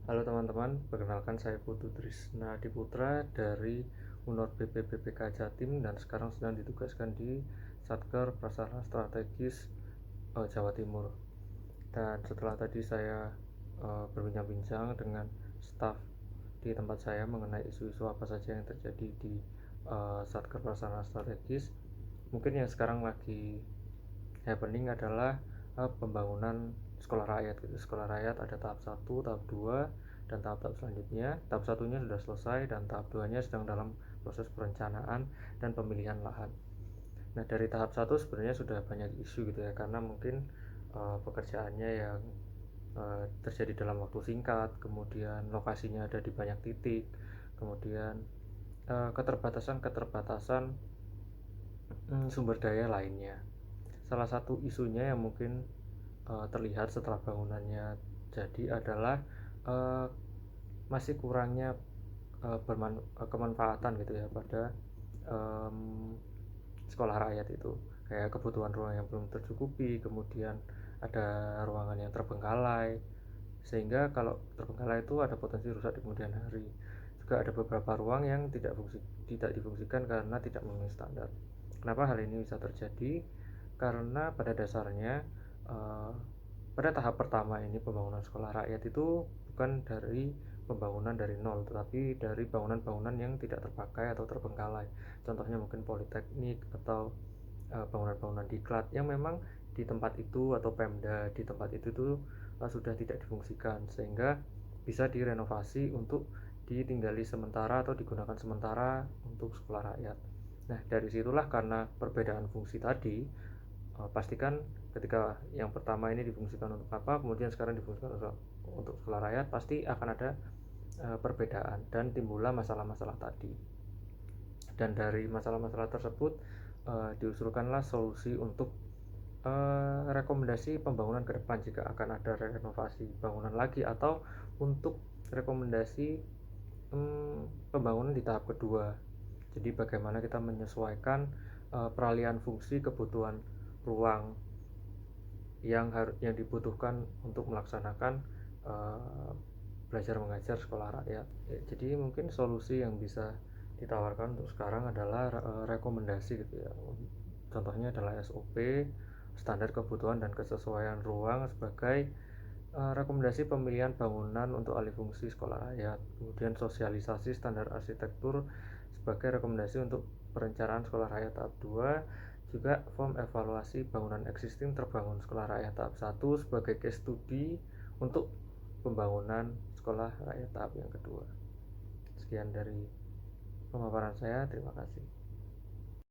Halo teman-teman, perkenalkan saya Putu Trisna Diputra dari Unor BPBPK Jatim dan sekarang sedang ditugaskan di Satker Prasarana Strategis Jawa Timur. Dan setelah tadi saya berbincang-bincang dengan staf di tempat saya mengenai isu-isu apa saja yang terjadi di Satker Prasarana Strategis, mungkin yang sekarang lagi happening adalah pembangunan sekolah rakyat gitu. Sekolah rakyat ada tahap 1, tahap 2, dan tahap-tahap selanjutnya. Tahap satunya sudah selesai dan tahap 2-nya sedang dalam proses perencanaan dan pemilihan lahan. Nah, dari tahap 1 sebenarnya sudah banyak isu gitu ya, karena mungkin pekerjaannya yang terjadi dalam waktu singkat, kemudian lokasinya ada di banyak titik, kemudian keterbatasan sumber daya lainnya. Salah satu isunya yang mungkin terlihat setelah bangunannya jadi adalah uh, masih kurangnya kemanfaatan gitu ya pada um, sekolah rakyat itu, kayak kebutuhan ruang yang belum tercukupi, kemudian ada ruangan yang terbengkalai, sehingga kalau terbengkalai itu ada potensi rusak di kemudian hari. Juga ada beberapa ruang yang tidak difungsikan karena tidak memenuhi standar. Kenapa hal ini bisa terjadi? Karena pada dasarnya uh, pada tahap pertama ini pembangunan sekolah rakyat itu bukan dari pembangunan dari nol, tetapi dari bangunan-bangunan yang tidak terpakai atau terbengkalai. Contohnya mungkin politeknik atau bangunan-bangunan diklat yang memang di tempat itu atau Pemda di tempat itu tuh sudah tidak difungsikan, sehingga bisa direnovasi untuk ditinggali sementara atau digunakan sementara untuk sekolah rakyat. Nah, dari situlah karena perbedaan fungsi tadi, pastikan ketika yang pertama ini difungsikan untuk apa, kemudian sekarang difungsikan untuk sekolah rakyat, pasti akan ada perbedaan dan timbullah masalah-masalah tadi. Dan dari masalah-masalah tersebut diusulkanlah solusi untuk rekomendasi pembangunan ke depan jika akan ada renovasi bangunan lagi, atau untuk rekomendasi pembangunan di tahap kedua. Jadi bagaimana kita menyesuaikan peralihan fungsi kebutuhan ruang yang dibutuhkan untuk melaksanakan belajar mengajar sekolah rakyat. Jadi mungkin solusi yang bisa ditawarkan untuk sekarang adalah rekomendasi gitu ya. Contohnya adalah SOP, standar kebutuhan dan kesesuaian ruang, sebagai rekomendasi pemilihan bangunan untuk alih fungsi sekolah rakyat. Kemudian sosialisasi standar arsitektur sebagai rekomendasi untuk perencanaan sekolah rakyat tahap 2. Juga form evaluasi bangunan existing terbangun sekolah rakyat tahap 1 sebagai case study untuk pembangunan sekolah rakyat tahap yang kedua. Sekian dari pemaparan saya, terima kasih.